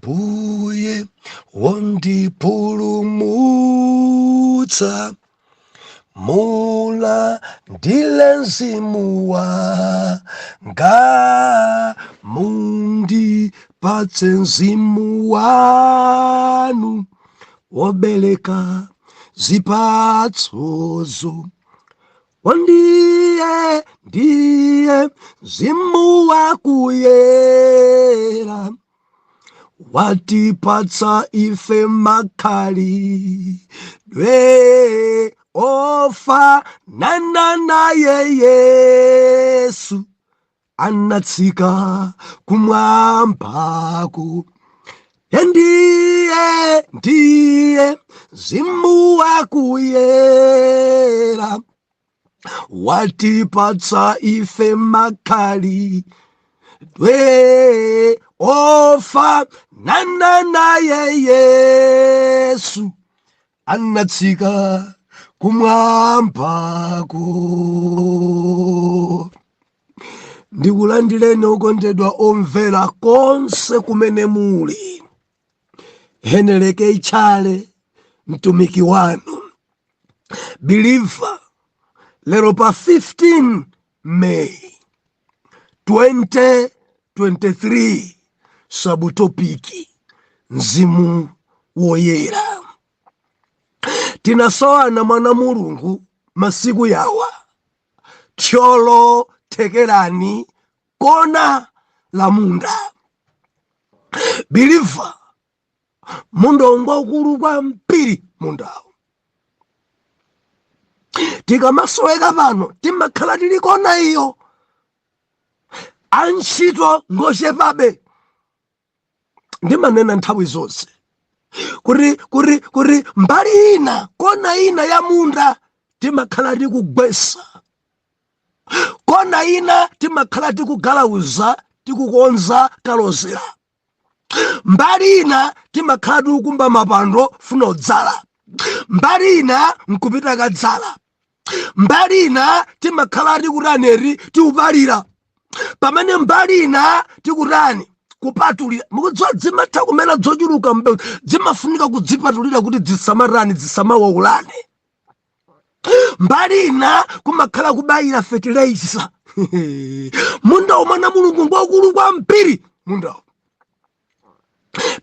Mbuye wondipulumutsa, mulandile Mzimu wanga, mundipatse Mzimu wanu wobeleka zipatsozo. Ndiye Mzimu wakuyera, watipatsa ife makhalidwe ofanana naye Yesu, anatsika kumwambako. Ndiye Mzimu wakuyera, watipatsa ife makhalidwe ofanana naye Yesu, anatsika kumwambako. Ndikulandireni okondedwa omvera konse kumene muli. Heneleke Tchale, mtumiki wanu, believer, lero pa 15 May 2023, sabutopiki Mzimu Woyera. Tinasowana mwana Mulungu masiku yawa, Tcholo tekelani kona la munda. Believer, mundongo ukulu kwa mpiri mundawo. Tikamasoweka pano timakhala tili kona iyo, antchito ngochepabe. Ndimanena nthawi zonse kuri mbali ina, kona ina ya munda timakhala tikugwesa, kona ina timakhala tikugalauza, tikukonza kalozera, mbali ina timakhala tikukumba mapando funa odzala, mbali ina nkupita kadzala, mbali ina timakhala tikutaneri tiubalira, pamene mbali ina tikutani kupatulira. Mukudziwa zimatha kumena zochuluka mbewu, zimafunika kudzipatulira kuti dzisamarani, dzisamawaulane. Mbali ina kumakhala kubayira fertilizer. Munda umana Mulungu ngokulu kwa mpiri munda.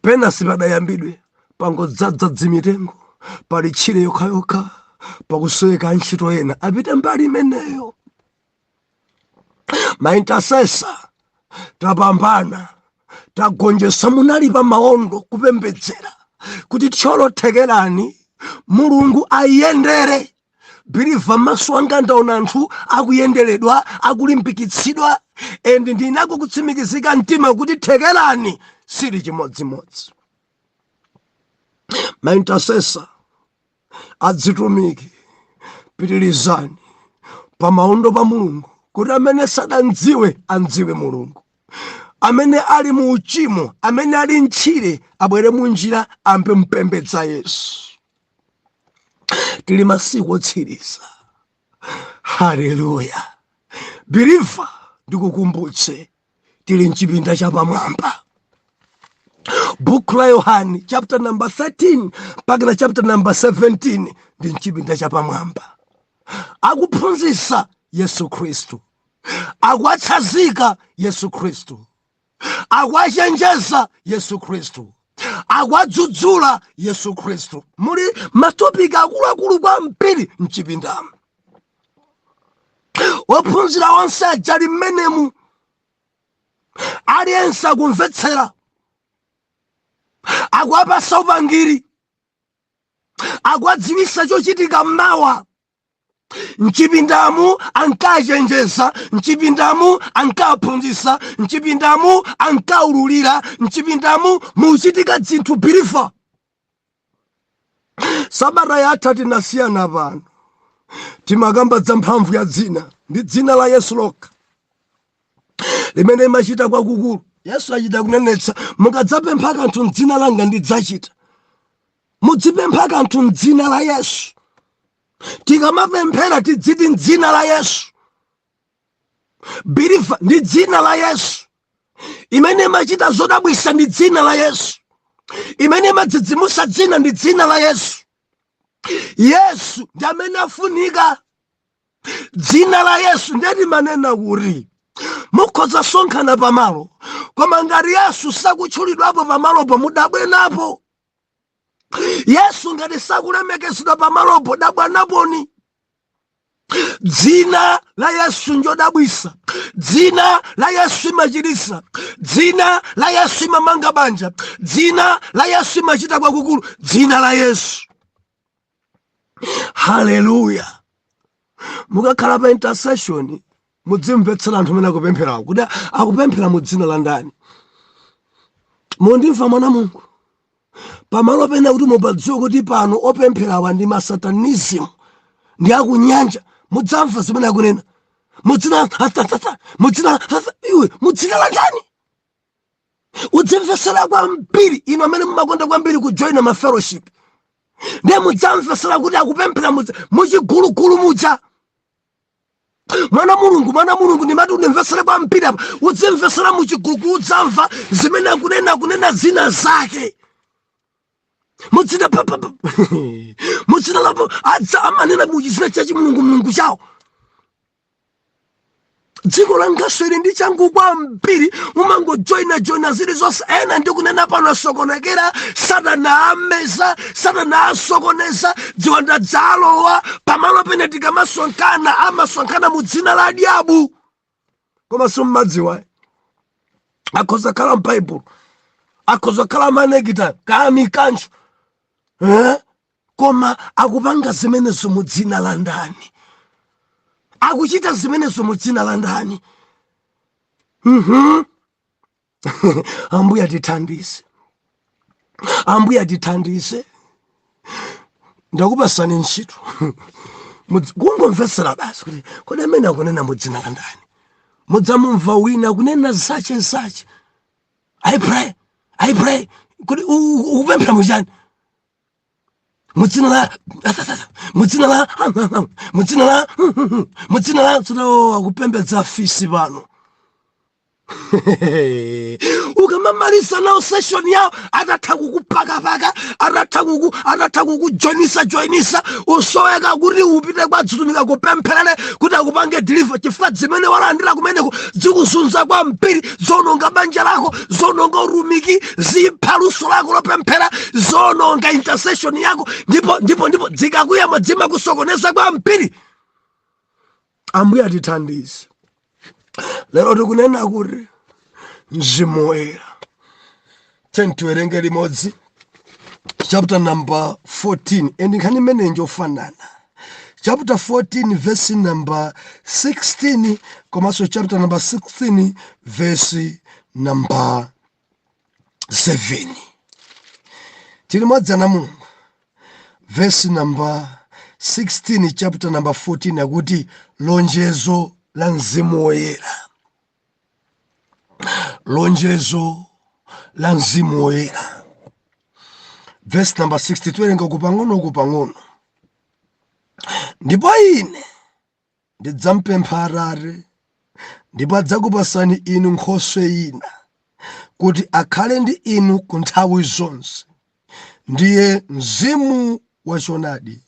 Pena sipadayambidwe pangodzadza dzimitengo, pali Tchire yokhayoka, pakusoweka antchito ena apite mbali imeneyo. Maintercessor tapambana, tagonjesa, munali pa maondo kupembedzera kuti Tcholo tekelani Mulungu ayendere. Believer, maso anga ndaona anthu akuyenderedwa, akulimbikitsidwa, and ndinako kutsimikizika mtima kuti tekelani sili chimodzimodzi. Maintercessor, adzitumiki, pitirizani pa maondo pa Mulungu kuti amene sadandziwe andziwe Mulungu, amene ali mu uchimo, amene ali mtchire abwere munjira ampe mpembedza Yesu. Tili masiku otsiriza. Haleluya. Believer, ndikukumbutse tili mchipinda chapamwamba. Book la Yohani chapter number 13 pakana chapter number 17 ndi mchipinda chapamwamba. Akuphunzitsa Yesu Kristu, akwatsazika Yesu Kristu, akwachenjeza Yesu Kristu, akwadzudzula Yesu Kristu. Muli matopiki akuluakulu kwa mpiri mchipindamu. Wophunzira onse ajali mmenemu, aliyense akumvetsera, akwapasa upangiri, akwadziwisa chochitika mmawa. Mchipindamu ankachenjeza, mchipindamu ankaphunzitsa, mchipindamu ankaululira, mchipindamu muchitika zinthu. Believer, sabata yatha tinasiyana pano, timakamba za mphamvu ya dzina, ndi dzina la Yesu lokha limene imachita kwakukulu. Yesu achita kunenetsa, mukadzapempha kanthu m'dzina langa ndidzachita. Mudzipempha kanthu m'dzina la Yesu. Tikamapemphera tidziti m'dzina la Yesu. Believer, ndi dzina la Yesu. Imene imachita zodabwitsa ndi dzina la Yesu. imene madzidzimusa dzina ndi dzina la Yesu. Yesu ndi amene afunika. Dzina la Yesu ndeti manena kuti mukhoza sonkhana pamalo, koma ngati Yesu sakutchulidwapo pamalopo mudabwe napo. Yesu ngati sakulemekezedwa pamalopo dabwa naponi. Dzina la Yesu njodabwisa. Dzina la Yesu imachirisa. Dzina la Yesu imamanga banja. Dzina la Yesu imachita kwakukulu. Dzina la Yesu. Haleluya. Mukakhala pa intercession mudzimvetsera anthu amene akupempherawo kuti akupemphera mu dzina la ndani. Mundimva mwana Mulungu. Pamalo pena kuti mupadziwe kuti pano opempherawa ndi masatanism ndi akunyanja, mudzamva zimene akunena. Mudzina la ndani. Udzimvetsera kwambiri ino amene mumakonda kwambiri kujoina ma fellowship. Ndiye mudzamvetsera kuti akupemphera muchigulugulu muja. Mwana Mulungu ndimati undimvetsere kwambiri apa. Udzimvetsera muchigulugulu udzamva zimene akunena zina zake. Mudzina lapo adza amanena muchizina chachi mulungu chawo. Dziko langaso ili ndi changu kwambiri umangojoina zili zonse ena ndi kunena pano asokonekera Satana ameza, Satana asokoneza, ziwanda dzalowa pamalo pene tikamasonkhana amasonkhana mu dzina la diabu. Koma simmadziwa akhoza khala m'Bible, akhoza khala manegita kamikanjo, koma akupanga zimenezo mu dzina la ndani. Akuchita zimenezo mu dzina la ndani. Ambuya tithandize. Ambuya tithandize. Ndakupasani ntchito. Kungomvetsera basi kuti kodi amene akunena mu dzina la ndani. Mudzamumva wina kunena zache. I pray. Kuti ukupemphera muchani. Mudzina la akupembedza fisi pano. Ukamamalisa nawo session yawo atatha kukupakapaka, atatha kukujoinisa usoweka kuti upite kwadzitumika kupempherere kuti akupange deliver chifukwa zimene walandira kumeneko zikuzunza kwambiri, zononga banja lako, zononga urumiki, zipha luso lako lopemphera, zononga intercession yako, ndipo zikakuyama zimakusokoneza kwambiri. Ambuya atithandize. Lero tikunena kuti Mzimu Woyera. Tiwerenge limodzi chapter number 14 endikhani mene njofanana. Chapter 14 verse number 16 komanso chapter number 16 verse number 7. Tilimodzi na Mulungu. Verse number 16 chapter number 14 akuti lonjezo la Mzimu Woyera. Lonjezo la Mzimu Woyera. Verse number 62 erenga kupang'ono. Ndipo ine ndidzampempha Atate, ndipo adzakupasani inu Nkhoswe ina kuti akhale ndi inu ku nthawi zonse. Ndiye Mzimu wachoonadi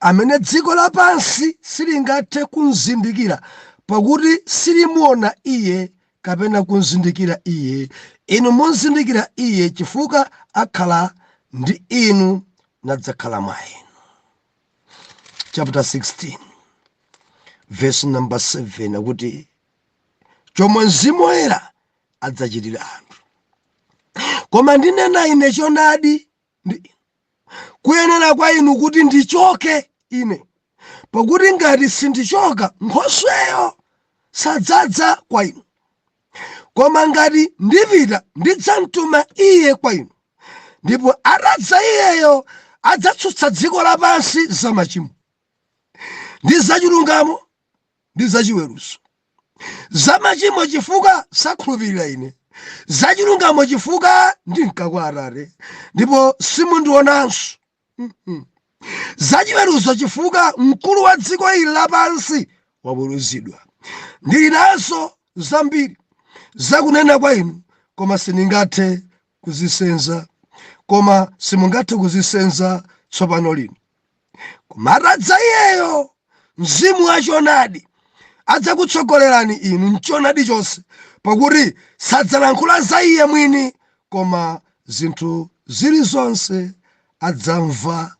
amene dziko lapansi silingathe kumzindikira pakuti silimuona iye kapena kumzindikira iye. Inu munzindikira iye chifukwa akhala ndi inu nadzakhala mwa inu. Chapter 16 verse number 7 akuti chomwe Mzimu Woyera adzachitira anthu. Koma ndinena ine choonadi kuyenera kwa inu kuti ndichoke ine, pakuti ngati sindichoka Nkhosweyo sadzadza kwa inu. Koma ngati ndipita ndidzamtuma iye kwa inu, ndipo atadza iyeyo adzatsutsa dziko lapansi za machimo ndi zachilungamo ndi zachiweruzo. Za machimo chifukwa sakhulupirira ine, zachilungamo chifukwa ndinka kwa Atate ndipo simundionanso, zachiweruzo chifukwa mkulu wa dziko ili lapansi waweruzidwa. Ndili nazo zambiri zakunena kwa inu, koma sindingathe kuzisenza koma simungathe kuzisenza tsopano lino. Kumaradza iyeyo Mzimu wachonadi adzakutsogolerani inu mchonadi chonse, pakuti sadzalankhula za iye mwini, koma zinthu zilizonse adzamva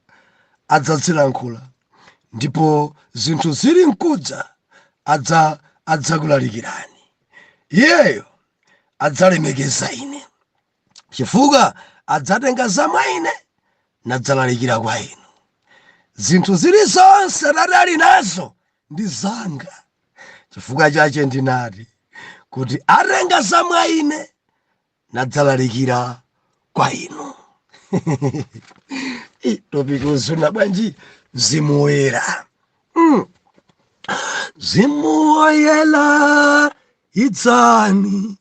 adzazilankhula, ndipo zinthu zili mkudza adzakulalikirani. Iyeyo adzalemekeza ine, chifukwa adzatenga za mwa ine nadzalalikira kwa inu. Zinthu zilizonse ali nazo ndi zanga, chifukwa chache ndinati kuti atenga za mwa ine nadzalalikira kwa inu. Topikuzuna bwanji Mzimu Woyera. Mzimu Woyera idzani,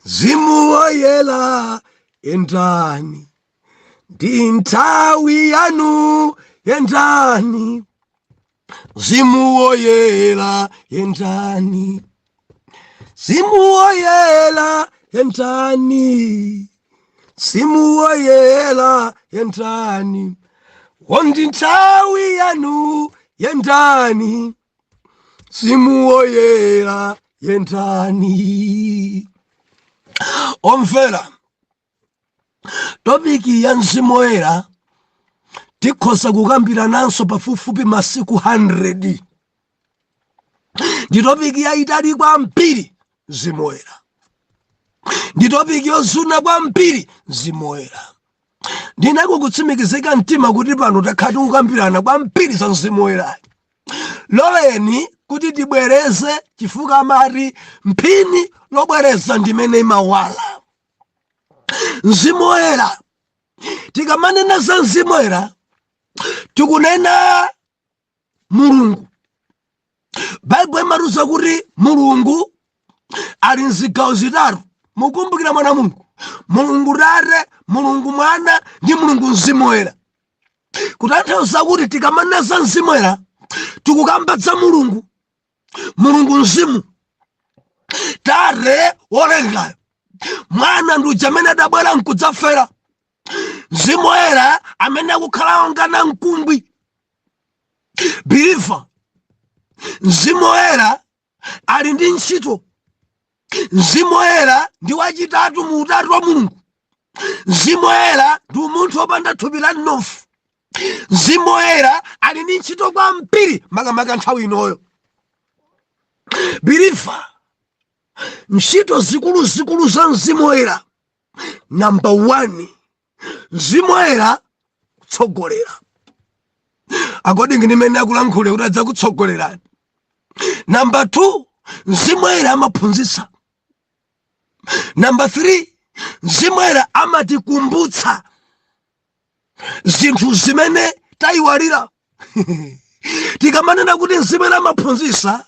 Mzimu Woyera endani, ndi nthawi yanu yendani. Mzimu Woyera endani, Mzimu Woyera endani, Mzimu Woyera endani, ndi nthawi yanu yendani. Mzimu Woyera endani. Omvera, topiki ya Mzimu Woyera tikhoza kukambira nanso pafupifupi masiku 100. Ndi topiki yaitali kwambiri Mzimu Woyera, ndi topiki yozuna kwambiri Mzimu Woyera. Ndinakukutsimikizika mtima kuti pano takhati kukambirana kwambiri za Mzimu Woyera. Loleni kuti tibwereze, chifukwa amati mphini lobwereza ndimene imawala. Mzimu Woyera, tikamanena za Mzimu Woyera tikunena Mulungu. Baibulo imatiuza kuti Mulungu ali mzigawo zitatu. Mukumbukira mwana Mulungu, Mulungu Tate, Mulungu Mwana ndi Mulungu Mzimu Woyera. Kutanthauza kuti tikamanena za Mzimu Woyera tikukamba za Mulungu Mzimu, Tate wolengayo, Mwana ndi uja amene adabwera nkudzafera, Mzimu Woyera amene akukhala ongana mkumbwi biliva. Mzimu Woyera ali ndi ntchito. Mzimu Woyera ndi wachitatu mu utatu wa Mulungu. Mzimu Woyera ndi munthu wopanda thupi la mnofu. Mzimu Woyera ali ndi ntchito kwambiri makamaka nthawi inoyo. Biliva, ntchito zikuluzikulu za Mzimu Woyera. Number 1, Mzimu Woyera kutsogolera. Akodi ndimene akulankhule kuti adzakutsogolerani. Number 2, Mzimu Woyera amaphunzitsa. Number 3, Mzimu Woyera amatikumbutsa zinthu zimene tayiwalira. Tikamanena kuti Mzimu Woyera amaphunzitsa,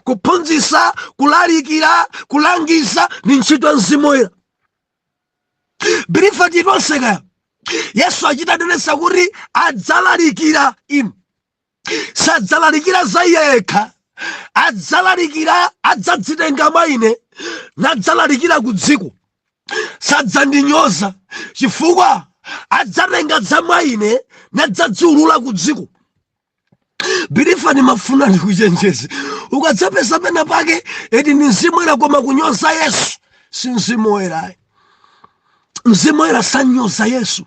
kuphunzitsa, kulalikira, kulangiza ni ntchito ya Mzimu Woyera. Biliva titonseka Yesu achitanenesa kuti adzalalikira inu. Sadzalalikira za iye yekha, adzalalikira, adzadzitenga mwa ine nadzalalikira ku dziko. Sadzandinyoza chifukwa adzatenga za mwa ine nadzadziulula ku dziko. Biliva ndimafuna ndikuchenjeze. Ukadzapeza pena pake eti ndi Mzimu Woyera koma kunyoza Yesu, si Mzimu Woyera. Mzimu Woyera sanyoza Yesu.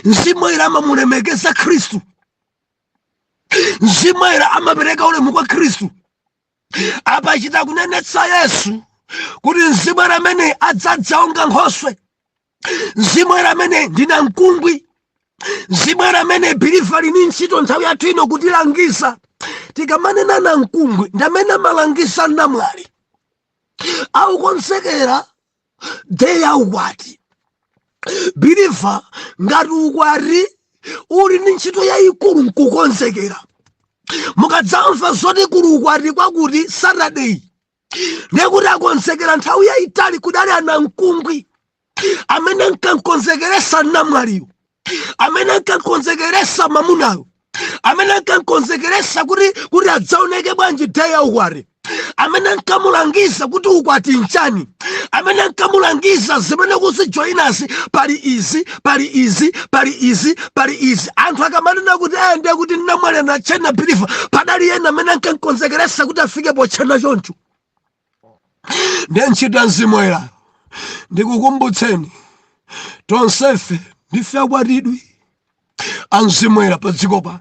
Mzimu Woyera amamulemekeza Khristu. Mzimu Woyera amapereka ulemu kwa Khristu. Apa achita kunenetsa Yesu kuti Mzimu Woyera amene adzadzaonga Nkhoswe, Mzimu Woyera amene ndina mkungwi, Mzimu Woyera amene biliva lini ntchito nthawi yathu ino kutilangiza. Tikamanena na mkungwi ndamene amalangisa namwali aukonsekera deya ukwati. Biliva ngati ukwati uli ndi ntchito yayikulu nkukonsekera. Mukadzamva zoti kuli ukwati kwakuti Saturday, nekuti akonsekera nthawi yayitali kudali ana mkungwi amene nkankonsekeresa namwaliyo, amene nkankonsekeresa mamunayo, amene nkankonsekeresa kuti adzaoneke bwanji deya ukwati. amene nkamulangiza kuti ukwati nchani, amene nkamulangiza zimene kuzijoinasi pali izi pali izi pali izi pali izi. Anthu akamanena kuti ende kuti namwale na chena bilifa, padali yena amene nkankonzekeresa kuti afike pochena choncho. Ndiye ntchito ya Mzimu Woyera. Ndikukumbutseni tonsefe ndife akwatidwi a Mzimu Woyera pa dziko pano.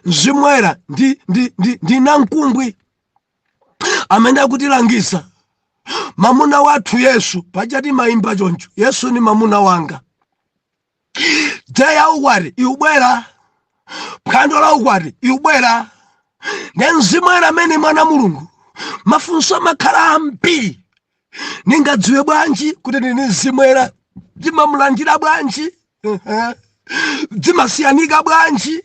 Mzimu Woyera ndi namkumbwi amene akutilangiza. Mamuna wathu Yesu pachati mayimba choncho, Yesu ni mamuna wanga. Deya ukwati iubwera, phwando la ukwati iubwera. Ndi Mzimu Woyera amene mwana Mulungu mafunso amakhala ambiri. Ningadziwe bwanji kuti ndine Mzimu Woyera? Ndimamulandira bwanji? Dzimasiyanika bwanji?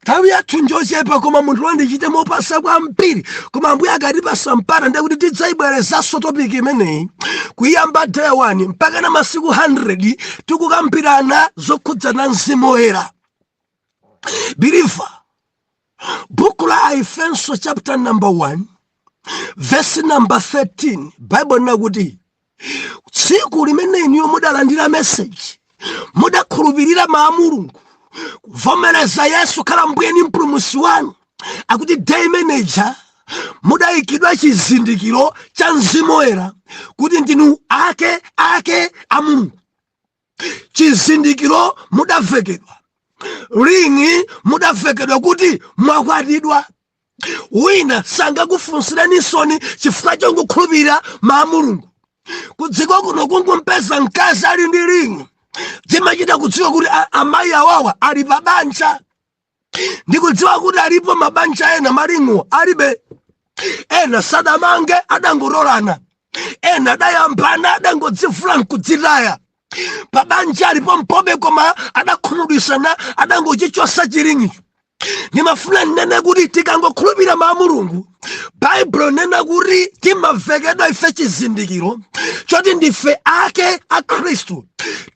Nthawi yathu njochepa koma munthu wandichite mopasa kwambiri. Koma Ambuye akatipasa mpata ndiye kuti tidzayibwerezanso topiki imeneyi kuyamba day 1 mpaka na masiku 100 tikukambirana zokhudzana Mzimu Woyera. Believer, buku la Efeso chapter number 1 verse number 13, Bible nakuti tsiku limeneyi niyo mudalandira message, mudakhulupirira mawu a Mulungu, kuvomereza Yesu khala Mbuye ndi Mpulumutsi wanu, akuti day manager mudayikidwa chizindikiro cha Mzimu Woyera kuti ndinu ake a Mulungu. Chizindikiro mudavekedwa, ringi mudavekedwa kuti mwakwatidwa. Wina sangakufunsireni nsoni chifukwa chongokhulupirira mawu a Mulungu. Kudziko kuno kungumpeza mkazi ali ndi ringi, timachita kudziwa kuti amayi awawa ali pa banja. Ndikudziwa kuti alipo mabanja ena maringo alibe, ena sadamange adangorolana, ena adayambana adangodzivula nkudzitaya. Pa banja alipo mpobe koma adakhumudwisana adangochichosa chiringicho. Nimafuna nene kuti tikangokhulupirira mawu a Mulungu, Bible nena kuti timavekedwa ife chizindikiro choti ndife ake a Khristu,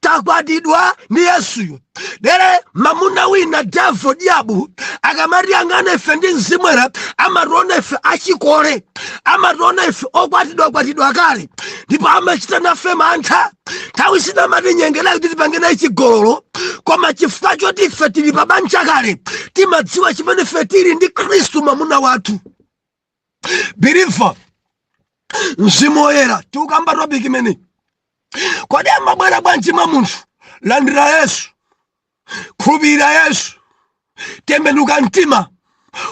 takwatidwa ndi Yesuyo. Dere mamuna wina devil diabu akamati angane ife ndi Mzimu Woyera amationa ife achikole, amationa ife okwatidwa kale, ndipo amachita nafe mantha. Nthawi zina amatinyengera kuti tipangene chigololo, koma chifukwa choti ife tili pa banja kale timadziwa chimene ife tili ndi Khristu mamuna wathu. Believer, Mzimu Woyera tikukamba topic imene. Kodi amabwera bwanji mwa munthu? Landira Yesu, khulupirira Yesu, tembenuka mtima.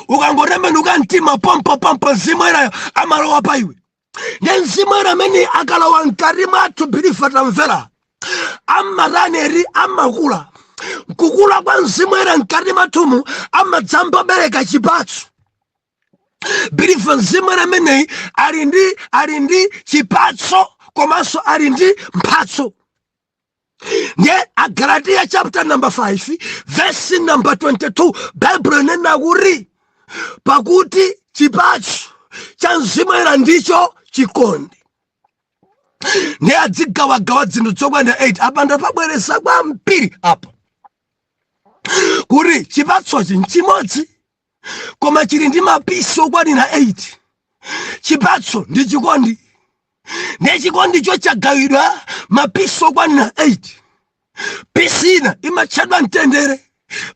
Ukangotembenuka mtima pompo Mzimu Woyera amalowa pa iwe. Ndi Mzimu Woyera amene akalowa mkati mwathu, believer tamvera, amataneri amakula. Kukula kwa Mzimu Woyera mkati mwathumu amadzamba bereka chipatso. Believer, Mzimu Woyera amene ali ndi chipatso komanso ali ndi mphatso. Ndiye Galatians chapter number 5 verse number 22, Bible nena kuti pakuti chipatso cha Mzimu Woyera ndicho chikondi. Ndiye adzigawagawa zinthu zokwana 8 apa ndapabweresa kwambiri apa kuti chipatsochi nchimodzi koma chili ndi mapisi okwanira 8. Chipatso ndi chikondi, ndiye chikondi cho chagawidwa mapisi okwanira 8. Pisi ina imatchedwa mtendere,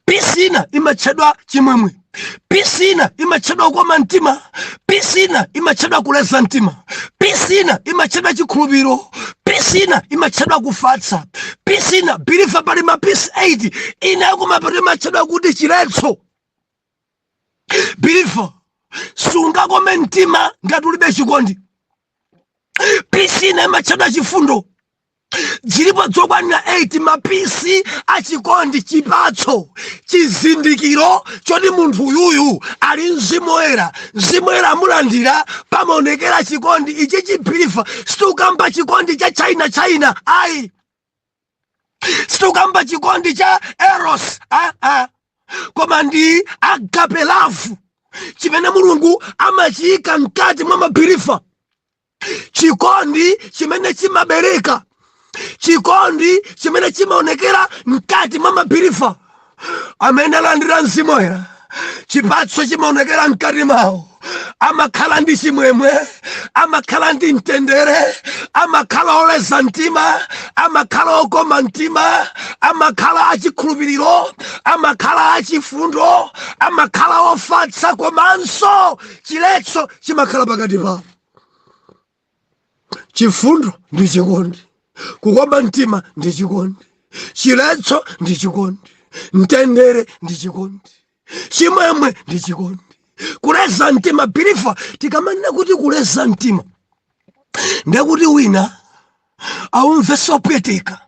pisi ina imatchedwa chimwemwe, pisi ina imatchedwa kukoma mtima, pisi ina imatchedwa kuleza mtima, pisi ina imatchedwa chikhulupiriro, pisi ina imatchedwa kufatsa, pisi ina believer pali mapisi 8 ina yakumapati imatchedwa kuti chiletso. Believer, sungakome mtima ngati ulibe chikondi. Pisi ina imatchedwa chifundo. Zilipo zokwanira 8 mapisi a chikondi, chipatso, chizindikiro choti munthu uyuyu ali Mzimu Woyera. Mzimu Woyera amulandira pamaonekera chikondi. Ichi chibeliever situkamba chikondi cha China ayi, situkamba chikondi cha eros koma ndi agape love chimene Mulungu amachiyika mkati mwa mabeliever. Chikondi chimene chimabereka, chikondi chimene chimaonekera mkati mwa mabeliever amene alandira Mzimu Woyera. Chipatso chimaonekera mkati mwawo, amakhala ndi chimwemwe, amakhala ndi mtendere, amakhala oleza mtima, amakhala okoma mtima, amakhala achikhulupiriro, amakhala achifundo, amakhala ofatsa, komanso chiletso chimakhala pakati pawo. Chifundo ndi chikondi, kukoma mtima ndi chikondi, chiletso ndi chikondi, mtendere ndi chikondi, chimwemwe ndi chikondi, kuleza mtima. Believe tikamanena kuti kuleza mtima ndekuti wina aumvesa kupweteka.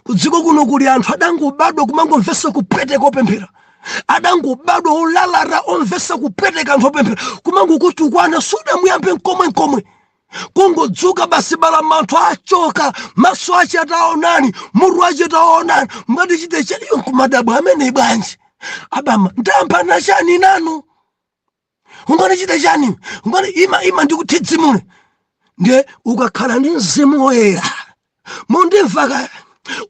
Kudziko kuno kuli anthu adangobadwa kumangomvesa kupweteka opemphera, adangobadwa olalara omvesa kupweteka anthu opemphera, kumangokuti ukwana suda muyambe nkomwe kungodzuka basi bala manthu achoka, maso ache ataonani, muru ache ataonani, mngati chite chaliyo nkumadabwa amene bwanji abama ndayambana chani nanu, ungani chite chani, ungani ima ndikuthidzimule. Ndiye ukakhala ndi Mzimu Woyera mundimva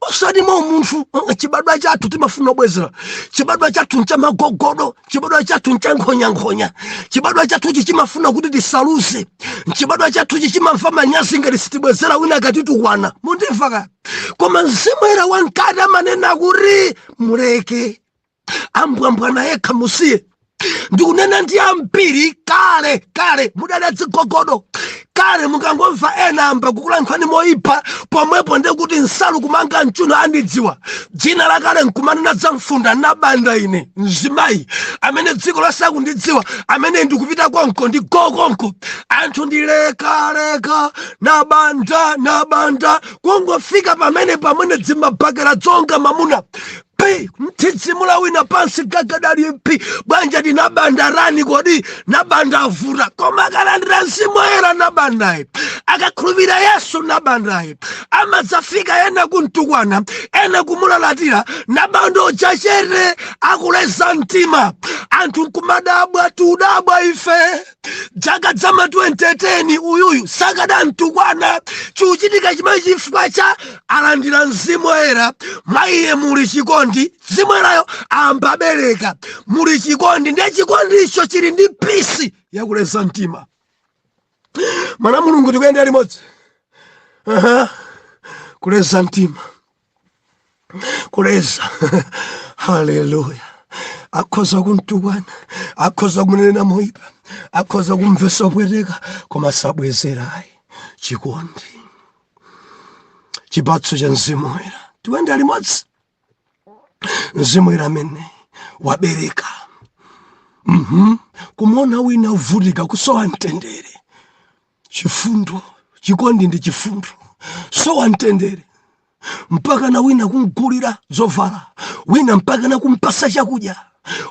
osati mo munthu. Chibadwa chathu timafuna bwezera, chibadwa chathu nchamagogodo, chibadwa chathu nchankhonya, chibadwa chathu chimafuna kuti tisaluse, chibadwa chathu chimamva manyazi ngati sitibwezera wina akati tukwana. Mundimva koma Mzimu Woyera wankati amanena kuti muleke ambwambwana yekha musiye. Ndikunena ndi ambiri kale mudada dzigogodo, kale mukangomva ena amba kukulankhani moyipa, pomwepo ndekuti nsalu kumanga mchuno andidziwa. Dzina lakale nkumanena za mfunda nabanda ine mzimayi amene dziko lasakundidziwa, amene ndikupita konko ndi konko, anthu ndileka nabanda kungofika pamene dzimabhakera dzonga mamuna mthidzimula wina pansi gagadali mpi bwanja dinabanda rani kodi nabanda avuta. Koma akalandira Mzimu Woyera nabandaye, akakhulupirira Yesu nabandaye, amadzafika ena kuntukwana, ena kumulalatira, nabanda ochachere akuleza mtima. Anthu nkumadabwa tudabwa ife jaga dzama 2010 uyuyu sakada mtukwana chuchitika chimene chifukwa cha alandira Mzimu Woyera. Maiye muli chikondi, Mzimu Woyerayo ambabereka muli chikondi, ndiye chikondi icho chili ndi pisi yakuleza mtima. Mwana Mulungu tikuyenda limodzi. Kuleza mtima, kuleza haleluya. Akhoza kumtukwana, akhoza kumunena moyipa, akhoza kumvesa kupweteka, koma sabwezerayi chikondi, chipatso cha Mzimu Woyera. Tikuyenda limodzi. Mzimu Woyera amene wabereka kumona wina uvutika, kusowa mtendere, chifundo, chikondi ndi chifundo, sowa mtendere mpaka na wina kumgulira zovala, wina mpaka na kumpasa chakudya,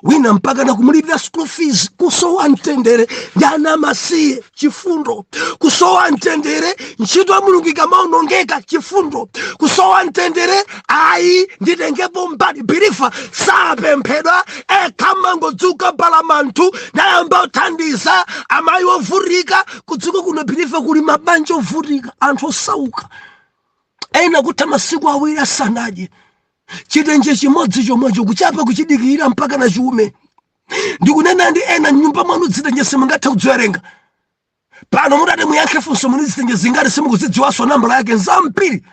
wina mpaka na kumulipira school fees. Kusowa mtendere jana masiye chifundo, kusowa mtendere ntchito ya Mulungu ikamaonongeka chifundo, kusowa mtendere ayi nditengepo mbali. Believe sapemphedwa kama ngodzuka palamanthu nayamba uthandiza amayi ovutika kudziko kuno. Believe kuli mabanja ovutika, anthu osauka, ena kuti masiku awiri asanaje chitenje chimodzi chomwecho kuchapa kuchidikira mpaka na chiume. Ndikunena ndi ena nyumba mwanu dzitenje simungatha kudziwerenga. Pano mudati muyankhe funso muni dzitenje zingati simukuzidziwaso nambala yake nzampiri.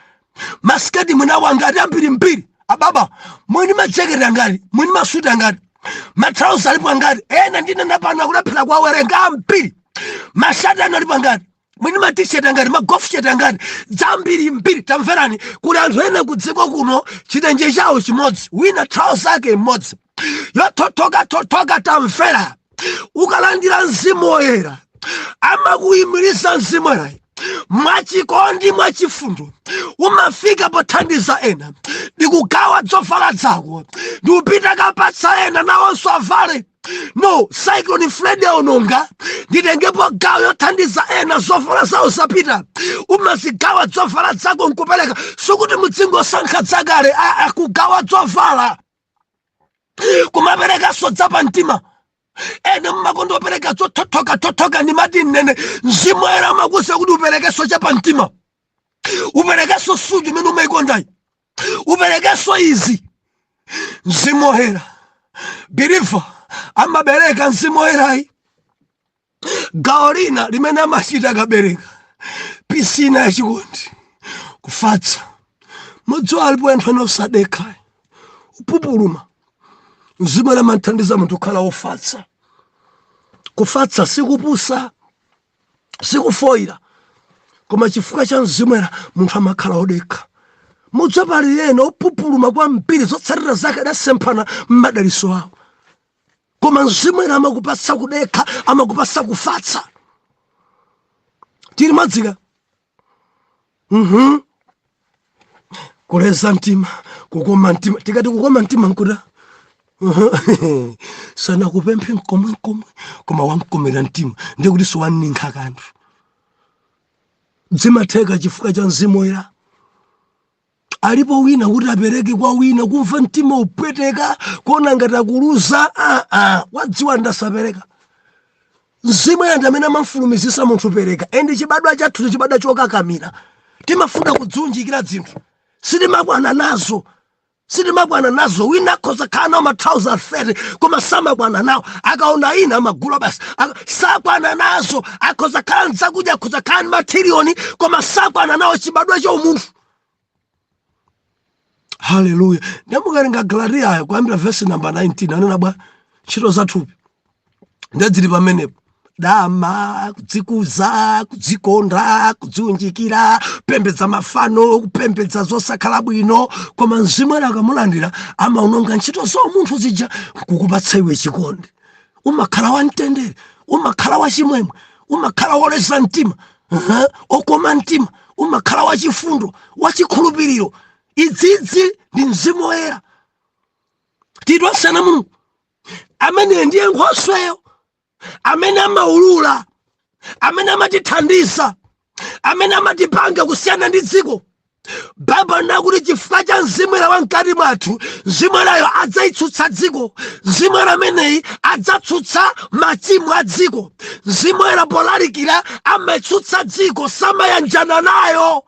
Masketi mwinawo angati ambiri. Ababa mwini majeketi angati, mwini masuti angati, matrauza alipo angati. Ena ndinena pano akulaphira kwa werenga ambiri. Mashati analipo angati, mwini ma t-shirt angati, ma golf shirt angati, zambiri. Tamverani kuli anthu ena kudziko kuno chitenje chawo chimodzi, wina trouser yake imodzi. Yototoka tamvera. Ukalandira Mzimu Woyera amakuyimiriza Mzimu Woyera mwachikondi mwachifundo, umafika pothandiza ena, ndikugawa zovala zako, ndikupita kapatsa ena nawonso avale. No, cyclone Fred yaononga, nditengepo gawo yothandiza ena zovala zawo zapita. Umazigawa zovala zako nkupereka, sukuti mudzingo sankha zakale akugawa zovala, kumapereka so dzapa mtima. Ene mmakondo opereka zototoka ni mati nene. Mzimu Woyera amakusa kuti upereke so chapa mtima, upereke so suju mene umaikondayi, upereke so izi. Mzimu Woyera, believe amabereka Mzimu Woyerayi gawo lina limene amachita akabereka pisina yachikondi kufatsa. Mudziwa alipo anthu ena osadekha upupuluma. Mzimu amathandiza munthu kukhala ofatsa. Kufatsa sikupusa sikufoira, koma chifukwa cha mzimu munthu amakhala odekha. Mudziwa pali ena opupuluma kwambiri zotsatira zake adasemphana m'madaliso awo, koma mzimu amakupatsa kudekha, amakupatsa kufatsa. Tili madzika kuleza mtima, kukoma mtima. Tikati kukoma mtima nkuda sana kupemphe nkomwe koma wamkomera mtima ndiye kuti siwaninka kanthu. Zimatheka chifukwa cha mzimu woyera. Alipo wina kuti apereke kwa wina kumva mtima upweteka kuona ngati akuluza. Wadziwa ndasapereka. Mzimu woyera amene amafulumizisa munthu pereka. Endi chibadwa chathu chibadwa chokakamira. Timafuna kudziunjikira zinthu. Sitimabwana nazo. Wina akhoza khala nawo mathauza 30 koma samabwana nawo. Akaona ina amagula basi. Sabwana nazo. Akhoza khala nzakudya, akhoza khala matiriyoni koma sabwana nawo chibadwa chomunthu. Hallelujah. Ndamukalenga Galatia kuyambira verse number 19 anena bwa ntchito zathupi ndadzili pamenepo. Dama, kudzikuza, kudzikonda, kudziunjikira, kupembedza mafano, kupembedza zosakhala bwino. Koma mzimu woyera akamulandira amaononga ntchito zomunthu zija kukupatsa iwe chikondi. Umakhala wamtendere, umakhala wachimwemwe, umakhala woleza mtima, okoma mtima, umakhala wachifundo, wachikhulupiriro. Idzidzi ndi mzimu woyera. Tidwasana Mulungu amene ndiye Nkhosweyo, amene amaulula, amene amatithandiza, amene amatipanga kusiyana ndi dziko. Baba nakuti chifukwa cha mzimu woyera wamkati mwathu, mzimu woyerayo adzayitsutsa dziko. Mzimu woyera ameneyi adzatsutsa machimo a dziko. Mzimu woyera polalikira amatsutsa dziko, samayanjana nayo.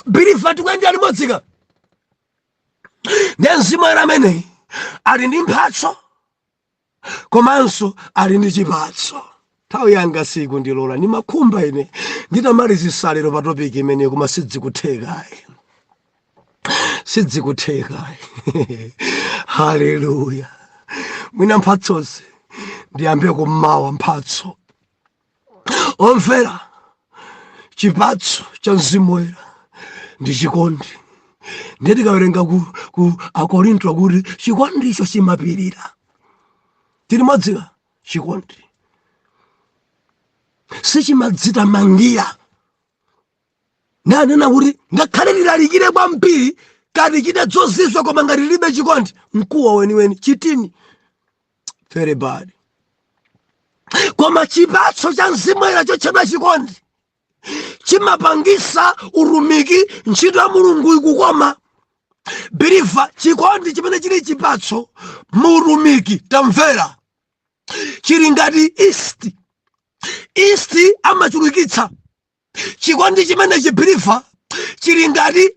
Biliva tikuyenera limodzika. Ndiye mzimu woyera ameneyi ali ndi mphatso komanso ali ndi chipatso. Nthawi yanga siku ndilola ndimakhumba ine nditamalizisa lero pa topic imeneyi koma sidzikutheka. Haleluya. Mwina mphatsozi ndiyambe kummawa mphatso. Omvera, chipatso cha mzimu woyera ndi chikondi. Ndiye tikawerenga ku Akorinto kuti chikondi icho chimapirira. Tili modziwa chikondi sichimadzitamandira. Nanena kuti ngakhale lilalikire kwambiri kati chite zozizwa koma ngati libe chikondi mkuwa weniweni chitini very bad. Koma chipatso cha mzimu woyera chotchedwa chikondi chimapangisa urumiki, ntchito ya Mulungu ikukoma. Biliva chikondi chimene chili chipatso murumiki tamvera chili ngati east amachulukitsa. Chikondi chimene chibiriva chili ngati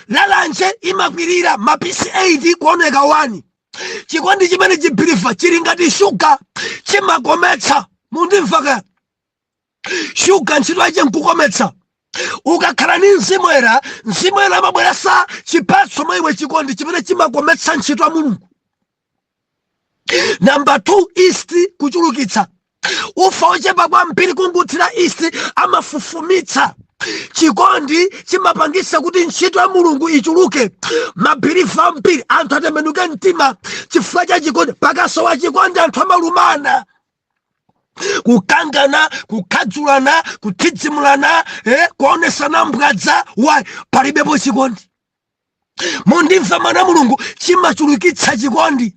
lalanje imakwirira mapisi 8 kuoneka 1. Chikondi chimene chibiriva chili ngati shuga chimakometsa. Mundimva shuga ntchito yake nkukometsa. Ukakhala ni mzimu woyera, mzimu woyera amabweretsa chipatso mwa iwe chikondi chimene chimakometsa ntchito ya Mulungu. Number 2, east kuchulukitsa. Ufa ochepa kwambiri kunguthira east amafufumitsa. Chikondi chimapangisa kuti ntchito ya Mulungu ichuluke. Mabiriva ambiri anthu atembenuke mtima chifukwa cha chikondi. Pakasowa chikondi anthu amalumana, kukangana, kukhadzulana, kuthidzimulana, kuonesana mbwadza. Why? Palibepo chikondi. Mundimva mwana Mulungu chimachulukitsa chikondi.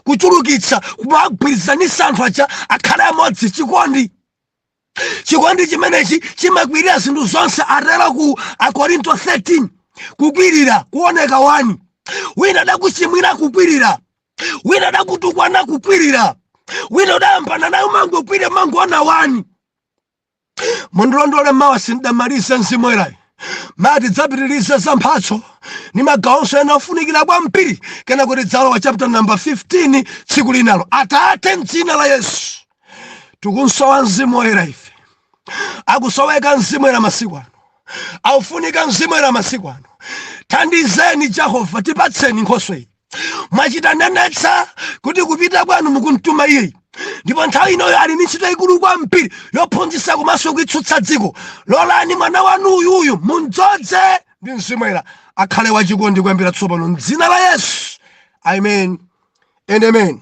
Kuchulukitsa kumagwirizanisa anthu aja akhala amodzi chikondi. Chikondi chimenechi chimakwirira zinthu zonse. Atera ku Akorinto 13 kukwirira kuoneka 1. Wina adakuchimwira kukwirira, wina adakutukwana kukwirira, wina udayambana nayo mango kwire mango ona 1. Mundilondole mawa sindamaliza mzimu woyera. Mati dzapitiriza za mphatso ni magawo ena ofunikira kwambiri kena kuti dzalo wa chapter number 15 tsiku linalo. Atate m'dzina la Yesu tikunsowa Mzimu Woyera ife. Akusoweka Mzimu Woyera masiku ano. Aufunika Mzimu Woyera masiku ano. Thandizeni Jehova, tipatseni Nkhoswe. Mwachita nenetsa kuti kupita kwanu mukuntuma Iye. Ndipo nthawi inoyo ali ndi ntchito ikulu kwambiri yophunzitsa komanso kuitsutsa dziko. Lolani mwana wanu uyuyu mundzoze ndi Mzimu Woyera akhale wachikondi kuyambira tsopano m'dzina la Yesu. Amen and amen.